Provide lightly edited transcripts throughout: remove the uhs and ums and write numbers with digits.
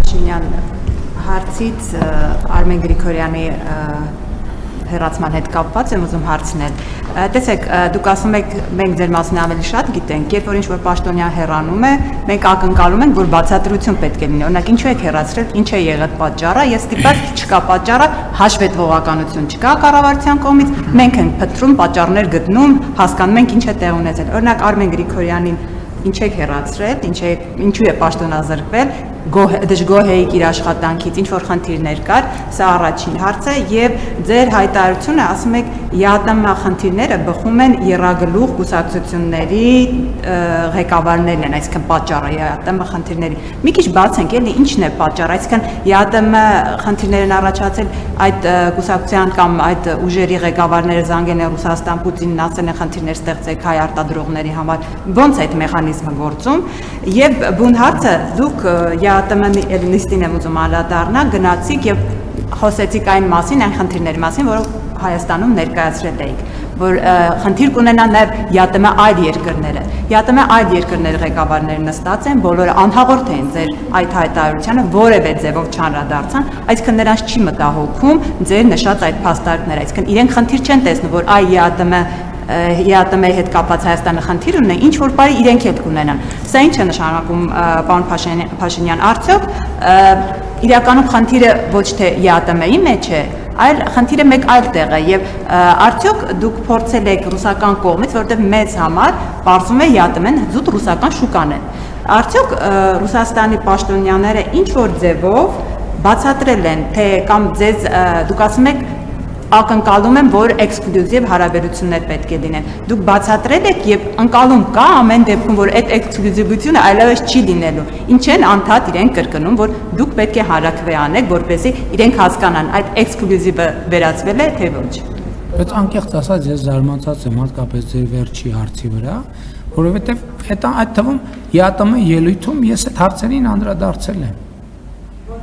Փաշինյան հարցից Արմեն Գրիգորյանի հեռացման հետ կապված եմ ուզում հարցնել։ Տեսեք, դուք ասում եք, մենք ձեր մասին ավելի շատ գիտենք, երբ որ ինչ-որ պաշտոնյա հեռանում է, մենք ակնկալում ենք, որ բացատրություն պետք է լինի։ Օրինակ, ինչու եք հեռացրել, ինչ է եղել պատճառը, ես ստիպված չկա պատճառը, հաշվետվողականություն չկա կառավարության կողմից, մենք ենք փնտրում, պատճառներ գտնում, հասկանում ենք ինչ է տեղ ունեցել։ Օրինակ, Արմեն Գրիգորյանին ինչ եք հեռացրել, ինչու է պաշտոնազրկվել, դժգոհ եք իր աշխատանքից, ինչ որ խնդիրներ կար, սա առաջին հարցը, եւ ձեր հայտարարությունը ասում եք ԵԱՏՄ խնդիրները բխում են եռագլուխ կուսակցությունների ղեկավարներն են, այսինքն պատճառը ԵԱՏՄ խնդիրների։ Մի քիչ բացենք, էլի ինչն է պատճառը, այսինքն ԵԱՏՄ խնդիրներն առաջացել այդ կուսակցության կամ այդ ուժերի ղեկավարները զանգել են Ռուսաստան, Պուտինին ասել են խնդիրներ ստեղծեք հայ արտադրողների համար, ոնց է այդ մեխանիզմը գործում, եւ բուն հարցը դուք ԵԱՏՄ նիստին եմ ուզում անդրադառնալ, գնացիք եւ խոսեցիք այն մասին, այն խնդիրների մասին, որը Հայաստանում ներկայացրել էիք, որ խնդիր կունենա նաեւ ԵԱՏՄ այլ երկրները։ ԵԱՏՄ այլ երկրների ղեկավարները նստած են, բոլորը անհաղորդ են ձեր այդ հայտարարությանը, որևէ ձևով չանդրադարձան, այսինքն նրանց չի մտահոգում ձեր նշած այդ փաստարկները, այսինքն իրենք խնդիր չեն տեսնում, որ այ ԵԱՏՄ-ի հետ կապված Հայաստանը խնդիր ունի, ինչ որ բարի իրենք հետ կունենան։ Սա ինչ է նշանակում, պարոն Փաշինյան, արդյոք իրականում խնդիրը ոչ թե ԵԱՏՄ-ի մեջ է, այլ խնդիրը մեկ այլ տեղ է եւ արդյոք դուք փորձել եք ռուսական կողմից, որտեղ մեծ համար պարզվում է ԵԱՏՄ-ն զուտ ռուսական շուկան է։ Արդյոք Ռուսաստանի պաշտոնյաները ինչ որ ձևով բացատրել են, թե կամ ձեզ դուք ասում եք ակնկալում եմ, որ էքսկլյուզիվ հարաբերություններ պետք է լինեն։ Դուք բացատրել եք եւ ընկալում կա ամեն դեպքում, որ այդ էքսկլյուզիվությունը այլևս չի լինելու։ Ինչ են անդադ իրենք կրկնում, որ դուք պետք է հարակվե անեք, որպեսզի իրենք հասկանան, այդ էքսկլյուզիվը վերածվել է թե ոչ։ Բայց անկեղծ ասած ես զարմացած եմ հատկապես ձեր վերջի հարցի վրա, որովհետեւ այդ թվում ԵԱՏՄ ելույթում ես այդ հարցերին անդրադարձել եմ։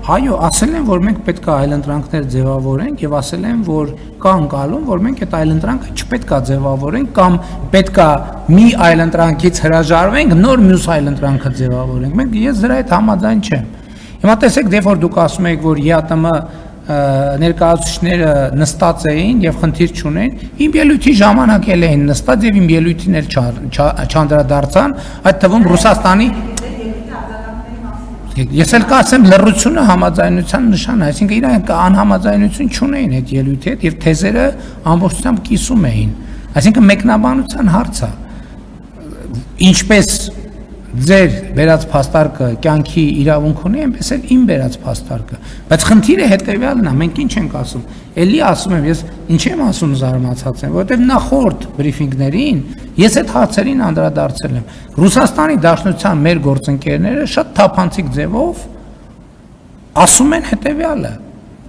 Այո, ասել են, որ մենք պետք է այլընտրանքներ ձևավորենք եւ ասել են, որ կա ընկալում, որ մենք այդ այլընտրանքը չպետք է ձևավորենք կամ պետք է մի այլընտրանքից հրաժարվենք, նոր մյուս այլընտրանքը ձևավորենք։ Մենք ես դրա հետ համաձայն չեմ։ Հիմա տեսեք, դե որ դուք ասում եք, որ ԵԱՏՄ ներկայացուցիչները նստած էին եւ խնդիր չունեն, իմ ելույթի ժամանակ էլ էին նստած եւ իմ ելույթին էլ չանդրադարձան, այդ թվում Ռուսաստանի Ես էլ կասեմ լռությունը համաձայնության նշան է, այսինքն իրանք անհամաձայնություն չունեին այդ ելույթի հետ եւ թեզերը ամբողջությամբ կիսում էին, այսինքն մեկնաբանության հարց է, ինչպես ձեր վերած փաստարկը կյանքի իրավունք ունի, այնպես էլ իմ վերած փաստարկը, բայց խնդիրը հետեւյալն է, մենք ինչ ենք ասում, էլի ասում եմ, ես ինչ եմ ասում զարմացած եմ, որովհետեւ նախորդ բրիֆինգներին ես այդ հարցերին անդրադարձել եմ, Ռուսաստանի Դաշնության մեր գործընկերները շատ թափանցիկ ձևով ասում են հետեւյալը,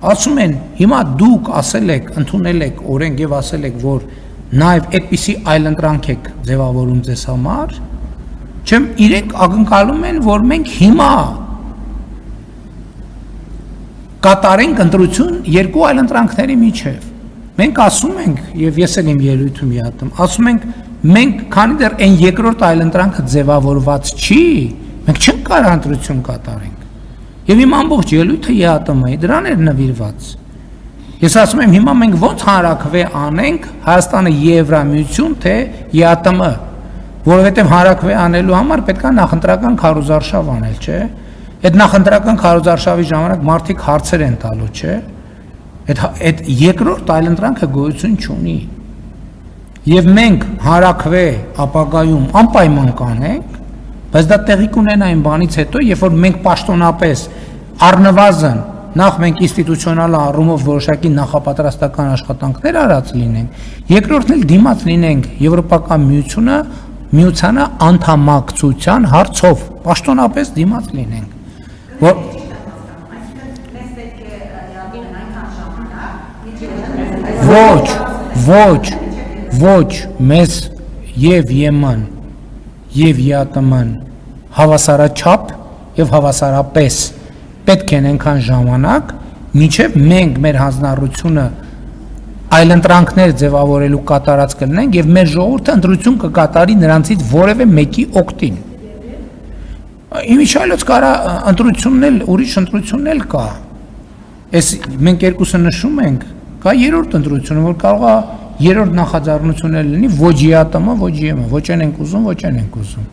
ասում են, հիմա դուք ասել եք, ընդունել եք օրենք եւ ասել եք, որ նաեւ այդպիսի այլընտրանք եք ձևավորում ձեզ համար, չեմ իրենք ակնկալում են, որ մենք հիմա կատարենք ընտրություն երկու այլընտրանքների միջև։ Մենք ասում ենք, եւ ես էլ իմ ելույթում յատում, ասում ենք, մենք քանի դեռ այն երկրորդ այլընտրանքը ձևավորված չի, մենք չենք կարող ընտրություն կատարենք։ Եվ իմ ամբողջ ելույթը ԵԱՏՄ-ի դրան էր նվիրված։ Ես ասում եմ, հիմա մենք ոնց հանրաքվե անենք Հայաստանը Եվրամիություն, թե ԵԱՏՄ, որովհետև հանրաքվե անելու համար պետք է նախընտրական քարոզարշավ անել, չէ՞։ Այդ նախընտրական քարոզարշավի ժամանակ մարդիկ հարցեր են տալու, չէ՞։ Այդ երկրորդ այլընտրանքը գոյություն չունի։ Եվ մենք հանրաքվե ապագայում անպայման կանենք, բայց դա տեղի կունենա այն բանից հետո, երբ որ մենք պաշտոնապես առնվազն նախ մենք ինստիտուցիոնալ առումով որոշակի նախապատրաստական աշխատանքներ արած լինենք, երկրորդն էլ դիմաց լինենք Եվրոպական միությանը անդամակցության հարցով պաշտոնապես դիմաց լինենք, որ ոչ մեզ եւ ԵՄ-ն եւ ԵԱՏՄ-ն հավասարաչափ եւ հավասարապես պետք է այնքան ժամանակ, մինչեւ մենք մեր հանձնառությունը այլընտրանքներ ձևավորելու կատարած կլինենք եւ մեր ժողովուրդը ընտրություն կկատարի նրանցից որևէ մեկի օգտին։ Իմիջիայլոց կարա ընտրությունն էլ, ուրիշ ընտրությունն էլ կա։ Այս մենք երկուսը նշում ենք, կա երրորդ ընտրությունը, որ կարող է երրորդ նախաձեռնությունը լինի ոչ ԵԱՏՄ, ոչ ԵՄ, ոչ են ենք ուզում, ոչ են ենք ուզում։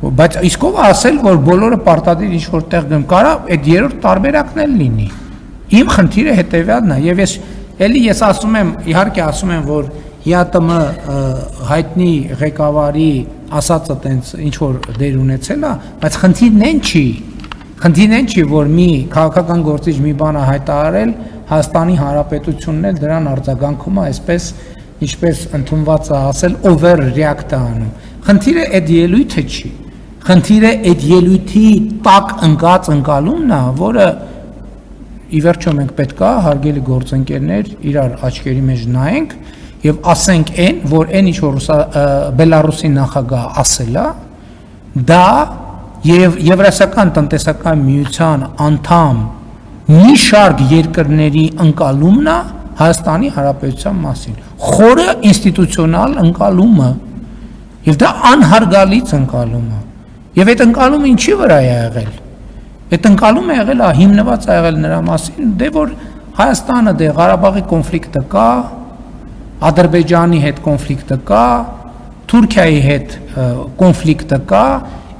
Բայց իսկ ով ասել, որ բոլորը պարտադիր ինչ որտեղ գնում, կարա այդ երրորդ տարբերակն էլ լինի։ Իմ խնդիրը հետևյալն է, եւ ես ասում եմ, իհարկե ասում եմ, որ ԵԱՏՄ հայտնի ղեկավարի ասածը տենց ինչ որ դեր ունեցել է, բայց խնդիրն են չի, որ մի քաղաքական գործիչ մի բան է հայտարարել, Հայաստանի Հանրապետությունն էլ դրան արձագանքում է, այսպես ինչպես ընդունված է ասել, over react անում։ Խնդիրը այդ ելույթը չի։ Խնդիրը այդ ելույթի տակ ընկած ընկալումն է, որը ի վերջո մենք պետք է հարգելի գործընկերներ իրար աչքերի մեջ նայենք եւ ասենք այն, որ այն ինչ որ Բելարուսի նախագահ ասել է, դա եւ Եվրասիական տնտեսական միության անդամ մի շարք երկրների ընկալումն է Հայաստանի Հանրապետության մասին, խորը ինստիտուցիոնալ ընկալումը, եւ դա անհարգալից ընկալում է։ Եվ այդ ընկալումը ինչի վրա է եղել։ Այդ ընկալումը եղել է հիմնված է եղել նրա մասին, դե որ Հայաստանը դե Ղարաբաղի կոնֆլիկտը կա, Ադրբեջանի հետ կոնֆլիկտը կա, Թուրքիայի հետ կոնֆլիկտը կա,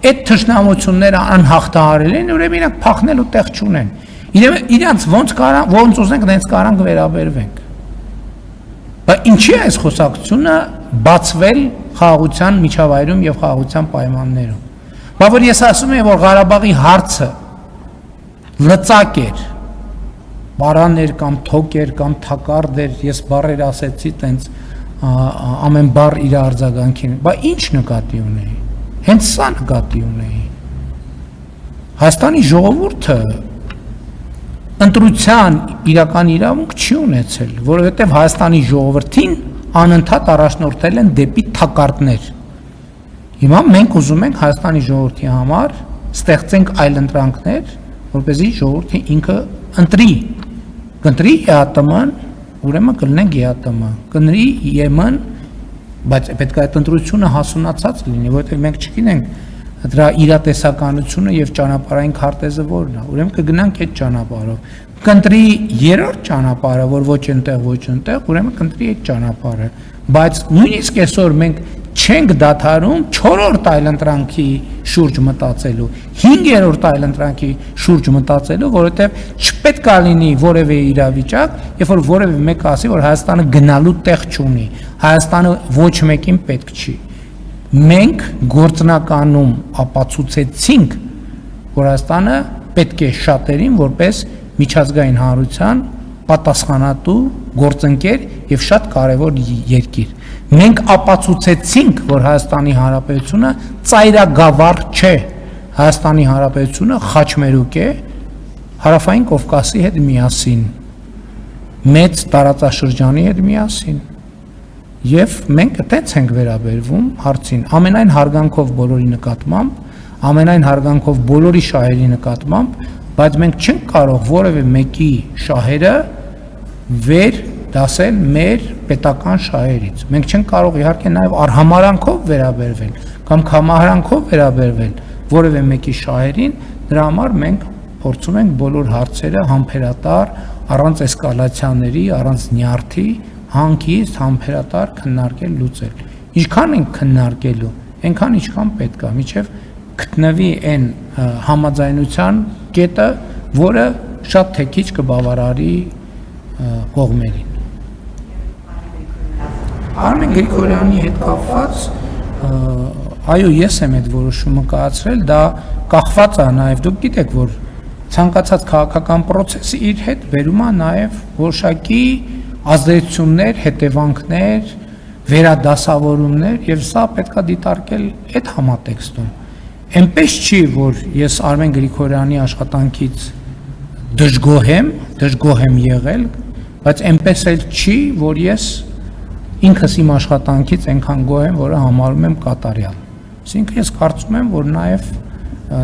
այդ թշնամությունները անհաղթահարել են, ուրեմն իրանք փախնելու տեղ չունեն։ Իրանց ոնց ուզենք դենց կարանք վերաբերվենք։ Բայց ինչի է այս խոսակցությունը բացվել խաղաղության միջավայրում եւ խաղաղության պայմաններում։ Բայց որ ես ասում եմ, որ Ղարաբաղի հարցը լծակ էր, բարան էր կամ թոք էր կամ թակարդ էր, ես բառեր ասեցի տենց ամեն բառ իր արձագանքին, բայց ինչ նկատի ունեի։ Հենց սա նկատի ունեի։ Հայաստանի ժողովուրդը ընտրության իրական իրավունք չի ունեցել, որովհետև Հայաստանի ժողովրդին անընդհատ առաջնորդել են դեպի թակարդներ։ Հիմա մենք ուզում ենք Հայաստանի ժողովրդի համար ստեղծենք այլընտրանքներ, որպեսզի ժողովուրդը ինքը ընտրի, կընտրի ԵԱՏՄ-ն, ուրեմն կլինենք ԵԱՏՄ, կընտրի ԵՄ-ն, բայց պետք է այդ ընտրությունը հասունացած լինի, որովհետև մենք չգիտենք դրա իրատեսականությունը եւ ճանապարհային քարտեզը որն է, ուրեմն կգնանք այդ ճանապարհով, կընտրի երրորդ ճանապարհը, որ ոչ այնտեղ, ոչ այնտեղ, ուրեմն կընտրի այդ ճանապարհը, բայց նույնիսկ այսօր մենք չենք դադարում 4-րդ այլընտրանքի շուրջ մտածելու, 5-րդ այլընտրանքի շուրջ մտածելու, որովհետև չպետք է լինի որևէ իրավիճակ, երբ որ որևէ մեկը ասի, որ Հայաստանը գնալու տեղ չունի, Հայաստանը ոչ մեկին պետք չի։ Մենք գործնականում ապացուցեցինք, որ Հայաստանը պետք է շատերին որպես միջազգային հանրության պատասխանատու գործընկեր եւ շատ կարեւոր երկիր։ Մենք ապացուցեցինք, որ Հայաստանի Հանրապետությունը ծայրագավառ չէ, Հայաստանի Հանրապետությունը խաչմերուկ է Հարավային Կովկասի հետ միասին, մեծ տարածաշրջանի հետ միասին։ Եվ մենք այդպես ենք վերաբերվում հարցին, ամենայն հարգանքով բոլորի նկատմամբ, ամենայն հարգանքով բոլորի շահերի նկատմամբ, բայց մենք չենք կարող որևէ մեկի շահերը վեր դասել մեր պետական շահերից։ Մենք չենք կարող իհարկե նաև արհամարանքով վերաբերվել կամ կամահարանքով վերաբերվել որևէ մեկի շահերին, դրա համար մենք փորձում ենք բոլոր հարցերը համբերատար, առանց էսկալացիաների, առանց նյարդի, հանգիստ համբերատար քննարկել լուծել։ Ինչքան ենք քննարկելու, այնքան ինչքան պետք է, մինչև գտնվի այն համաձայնության կետը, որը շատ թե քիչ կբավարարի կողմերին։ Արմեն Գրիգորյանի հետ կապված, այո, ես եմ այդ որոշումը կայացրել, դա կախված է նաև, դուք գիտեք, որ ցանկացած քաղաքական process-ը իր հետ բերում է նաև որոշակի ազդեցություններ, հետևանքներ, վերադասավորումներ, եւ սա պետք է դիտարկել այդ համատեքստում։ Այնպես չի, որ ես Արմեն Գրիգորյանի աշխատանքից դժգոհ եմ եղել, բայց այնպես էլ չի, որ ես ինքս իմ աշխատանքից այնքան գոհ եմ, որը համարում եմ կատարյալ։ Այսինքն ես կարծում եմ, որ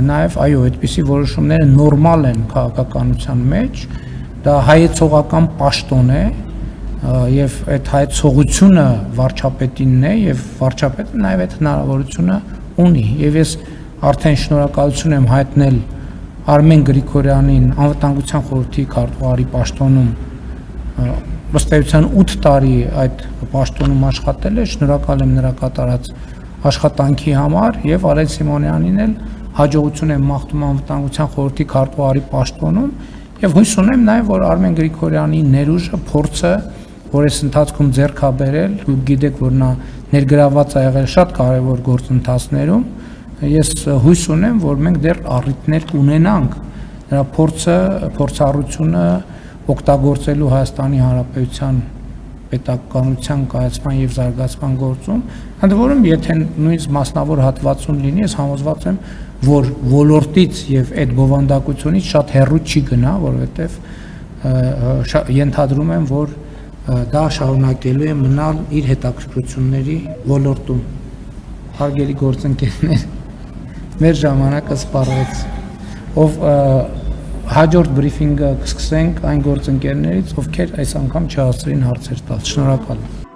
նաև այո, այդպիսի որոշումները նորմալ են քաղաքականության մեջ, դա հայեցողական պաշտոն է, եւ այդ հայեցողությունը վարչապետինն է եւ վարչապետը նաեւ այդ հնարավորությունը ունի եւ ես արդեն շնորհակալություն եմ հայտնել Արմեն Գրիգորյանին, անվտանգության խորհրդի քարտուղարի պաշտոնում, ըստ էության 8 տարի այդ պաշտոնում աշխատել է, շնորհակալ եմ նրա կատարած աշխատանքի համար եւ Արել Սիմոնյանին էլ հաջողություն եմ մաղթում անվտանգության խորհրդի քարտուղարի պաշտոնում եւ հույս ունեմ նաեւ որ Արմեն Գրիգորյանի ներուժը, փորձը, որ այս ընթացքում ձեռք է բերել, դուք գիտեք որ նա ներգրաված է եղել շատ կարեւոր գործընթացներում, ես հույս ունեմ որ մենք դեռ առիթներ կունենանք նրա փորձառությունը օգտագործելու Հայաստանի Հանրապետության պետականության կայացման եւ զարգացման գործում, ընդ որում եթե նույնիսկ մասնավոր հատվածում լինի, ես համոզված եմ, որ ոլորտից եւ այդ բովանդակությունից շատ հեռու չի գնա, որովհետեւ ենթադրում եմ, որ դա շարունակելու է մնալ իր հետաքրքրությունների ոլորտում։ Հարգելի գործընկերներ, մեր ժամանակը սպառվեց, ով հաջորդ բրիֆինգը կսկսենք այն գործընկերներից, ովքեր այս անգամ չհասցրին հարցեր տալ։ Շնորհակալ եմ։